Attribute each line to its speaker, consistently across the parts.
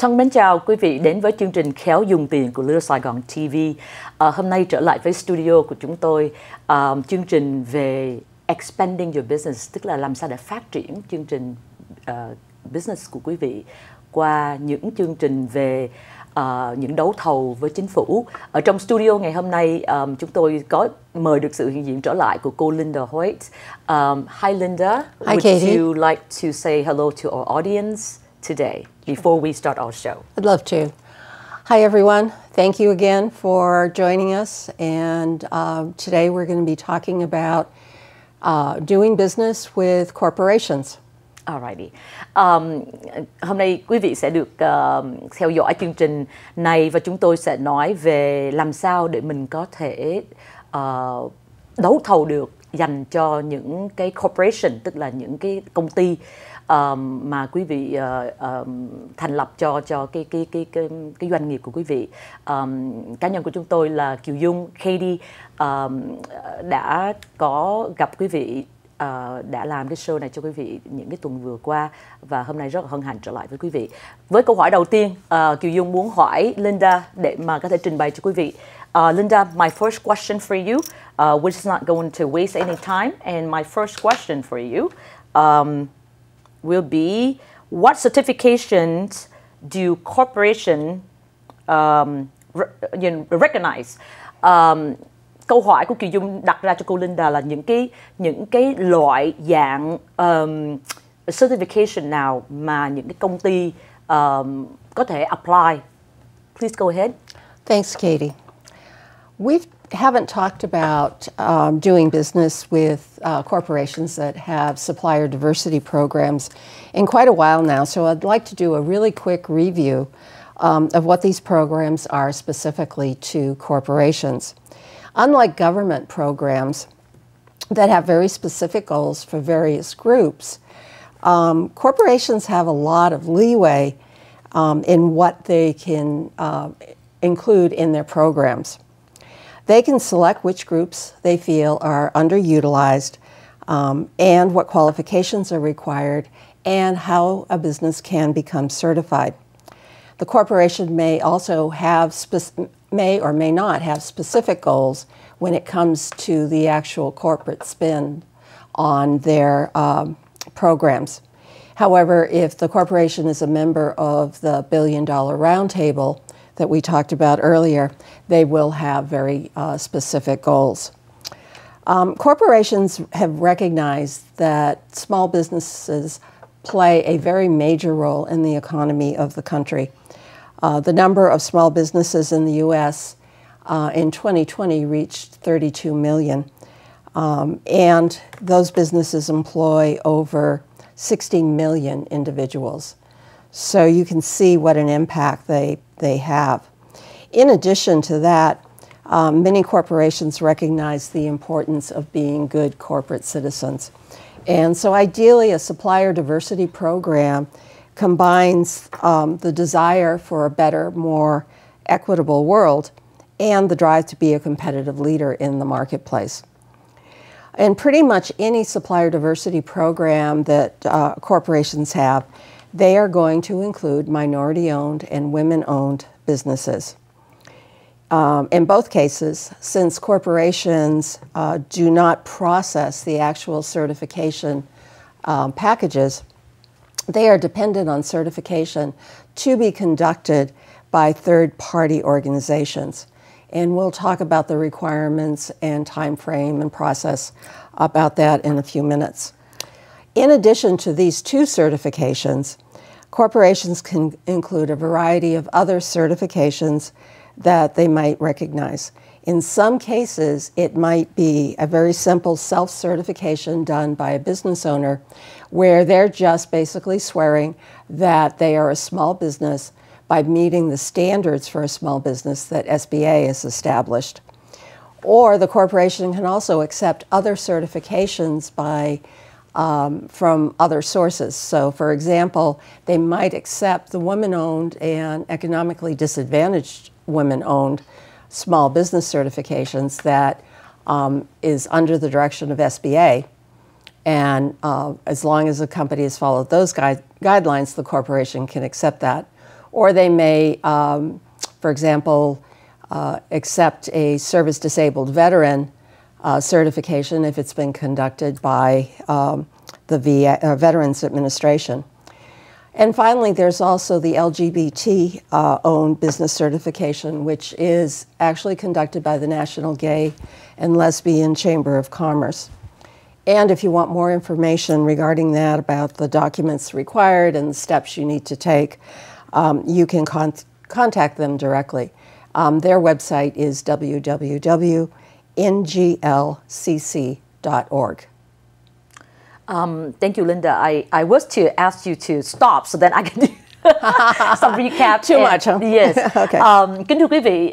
Speaker 1: Thân mến chào quý vị đến với chương trình Khéo dùng tiền của Little Saigon TV. Hôm nay trở lại với studio của chúng tôi, chương trình về expanding your business, tức là làm sao để phát triển chương trình business của quý vị qua những chương trình về những đấu thầu với chính phủ. Ở trong studio ngày hôm nay, chúng tôi có mời được sự hiện diện trở lại của cô Linda Hoitt. Hi Linda,
Speaker 2: Hi Katie.
Speaker 1: Would you like to say hello to our audience today before we start our show?
Speaker 2: I'd love to. Hi everyone, thank you again for joining us, and today we're going to be talking about doing business with corporations.
Speaker 1: Alrighty. Hôm nay quý vị sẽ được theo dõi chương trình này và chúng tôi sẽ nói về làm sao để mình có thể đấu thầu được dành cho những cái corporation, tức là những cái công ty mà quý vị thành lập cho cái doanh nghiệp của quý vị. Cá nhân của chúng tôi là Kieu Dung, Katie đã có gặp quý vị, đã làm cái show này cho quý vị những cái tuần vừa qua và hôm nay rất là hân hạnh trở lại với quý vị. Với câu hỏi đầu tiên, Kieu Dung muốn hỏi Linda để mà có thể trình bày cho quý vị. Linda, my first question for you, we're just not going to waste any time, and my first question for you will be, what certifications do corporations recognize? Câu hỏi của Kieu Dung đặt ra cho cô Linda là những cái loại dạng certification nào mà những cái công ty có thể apply. Please go ahead.
Speaker 2: Thanks, Katie. We haven't talked about doing business with corporations that have supplier diversity programs in quite a while now, so I'd like to do a really quick review of what these programs are specifically to corporations. Unlike government programs that have very specific goals for various groups, corporations have a lot of leeway in what they can include in their programs. They can select which groups they feel are underutilized and what qualifications are required and how a business can become certified. The corporation may also have may or may not have specific goals when it comes to the actual corporate spend on their programs. However, if the corporation is a member of the billion-dollar roundtable that we talked about earlier, they will have very specific goals. Corporations have recognized that small businesses play a very major role in the economy of the country. The number of small businesses in the U.S. In 2020 reached 32 million, and those businesses employ over 60 million individuals. So you can see what an impact they have. In addition to that, many corporations recognize the importance of being good corporate citizens. And so ideally, a supplier diversity program combines the desire for a better, more equitable world and the drive to be a competitive leader in the marketplace. And pretty much any supplier diversity program that corporations have, they are going to include minority-owned and women-owned businesses. In both cases, since corporations do not process the actual certification packages, they are dependent on certification to be conducted by third-party organizations. And we'll talk about the requirements and time frame and process about that in a few minutes. In addition to these two certifications, corporations can include a variety of other certifications that they might recognize. In some cases, it might be a very simple self-certification done by a business owner where they're just basically swearing that they are a small business by meeting the standards for a small business that SBA has established. Or the corporation can also accept other certifications from other sources. So, for example, they might accept the women-owned and economically disadvantaged women-owned small business certifications that is under the direction of SBA. And as long as the company has followed those guidelines, the corporation can accept that. or they may, for example, accept a service-disabled veteran certification if it's been conducted by the Veterans Administration. And finally, there's also the LGBT-owned business certification, which is actually conducted by the National Gay and Lesbian Chamber of Commerce. And if you want more information regarding that, about the documents required and the steps you need to take, you can contact them directly. Their website is www.nglcc.org.
Speaker 1: Thank you, Linda. I was to ask you to stop so that I can do some recap.
Speaker 2: Too much, huh?
Speaker 1: Yes.
Speaker 2: Okay.
Speaker 1: Kính thưa quý vị,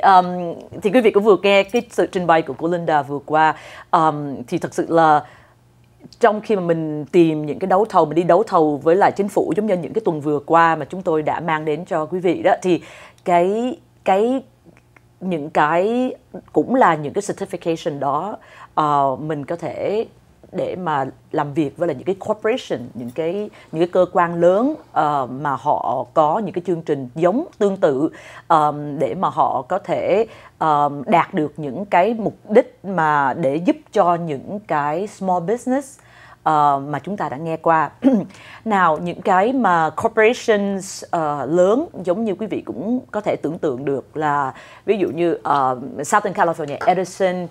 Speaker 1: thì quý vị cũng vừa nghe cái sự trình bày của cô Linda vừa qua. Thì thật sự là trong khi mà mình tìm những cái đấu thầu, mình đi đấu thầu với lại chính phủ giống như những cái tuần vừa qua mà chúng tôi đã mang đến cho quý vị đó, thì những cái cũng là những cái certification đó mình có thể để mà làm việc với lại những cái corporation, những cái cơ quan lớn mà họ có những cái chương trình tương tự để mà họ có thể đạt được những cái mục đích mà để giúp cho những cái small business mà chúng ta đã nghe qua. Nào, những cái mà corporations lớn giống như quý vị cũng có thể tưởng tượng được là ví dụ như Southern California Edison,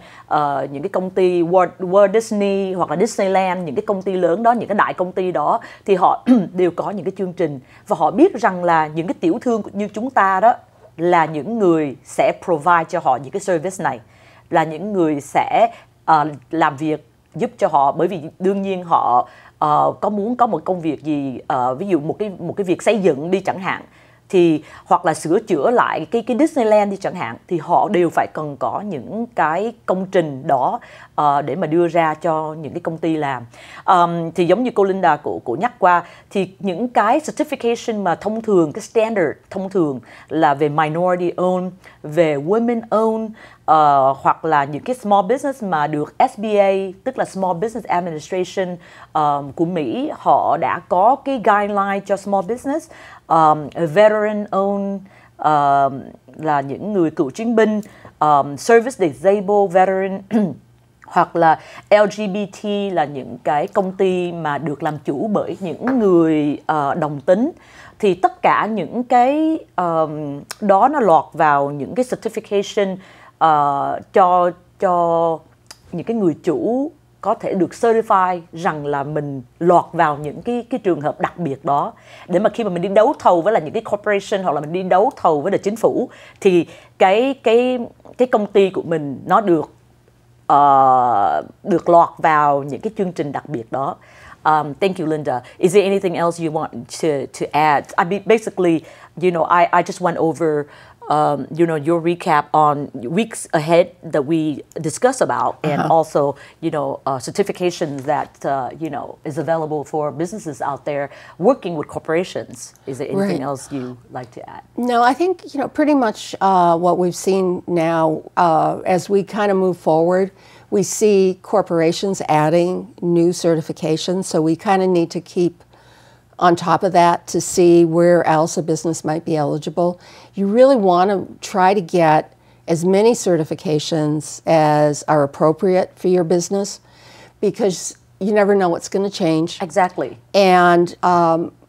Speaker 1: những cái công ty Walt Disney hoặc là Disneyland, những cái công ty lớn đó, những cái đại công ty đó thì họ đều có những cái chương trình và họ biết rằng là những cái tiểu thương như chúng ta đó là những người sẽ provide cho họ những cái service này, là những người sẽ làm việc giúp cho họ, bởi vì đương nhiên họ có muốn có một công việc gì, ví dụ một cái việc xây dựng đi chẳng hạn, thì hoặc là sửa chữa lại cái Disneyland đi chẳng hạn, thì họ đều phải cần có những cái công trình đó để mà đưa ra cho những cái công ty làm. Thì giống như cô Linda của nhắc qua, thì những cái certification mà thông thường, cái standard thông thường là về minority owned, về women owned, hoặc là những cái small business mà được SBA, tức là Small Business Administration của Mỹ, họ đã có cái guideline cho small business. Veteran owned là những người cựu chiến binh, service disabled veteran hoặc là LGBT là những cái công ty mà được làm chủ bởi những người đồng tính. Thì tất cả những cái đó nó lọt vào những cái certification cho những cái người chủ có thể được certify rằng là mình lọt vào những cái trường hợp đặc biệt đó, để mà khi mà mình đi đấu thầu với là những cái corporation hoặc là mình đi đấu thầu với là chính phủ thì cái công ty của mình nó được lọt vào những cái chương trình đặc biệt đó. Thank you, Linda. Is there anything else you want to add? I mean, basically, you know, I just went over you know, your recap on weeks ahead that we discussed about, and also, you know, certifications that, you know, is available for businesses out there working with corporations. Is there anything else you like to add?
Speaker 2: No, I think, you know, pretty much what we've seen now as we kind of move forward, we see corporations adding new certifications, so we kind of need to keep on top of that to see where else a business might be eligible. You really want to try to get as many certifications as are appropriate for your business, because you never know what's going to change.
Speaker 1: Exactly.
Speaker 2: And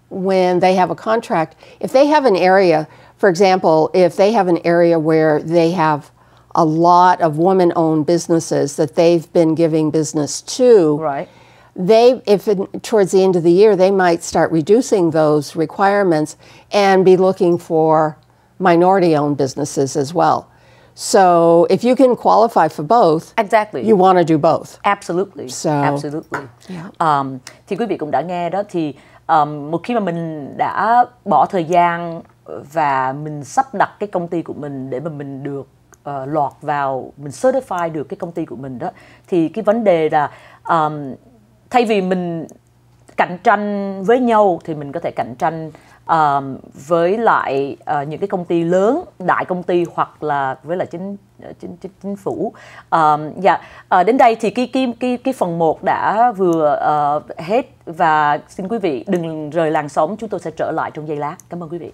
Speaker 2: when they have a contract, if they have an area, for example, if they have an area where they have a lot of women-owned businesses that they've been giving business to,
Speaker 1: right,
Speaker 2: towards the end of the year, they might start reducing those requirements and be looking for minority-owned businesses as well. So if you can qualify for both,
Speaker 1: exactly,
Speaker 2: you want to do both.
Speaker 1: Absolutely.
Speaker 2: So,
Speaker 1: absolutely.
Speaker 2: Yeah.
Speaker 1: Thì quý vị cũng đã nghe đó, thì một khi mà mình đã bỏ thời gian và mình sắp đặt cái công ty của mình để mà mình được lọt vào, mình certify được cái công ty của mình đó, thì cái vấn đề là thay vì mình cạnh tranh với nhau thì mình có thể cạnh tranh với lại những cái công ty lớn, đại công ty, hoặc là với lại chính phủ. Đến đây thì cái phần 1 đã vừa hết, và xin quý vị đừng rời làn sóng, chúng tôi sẽ trở lại trong giây lát. Cảm ơn quý vị.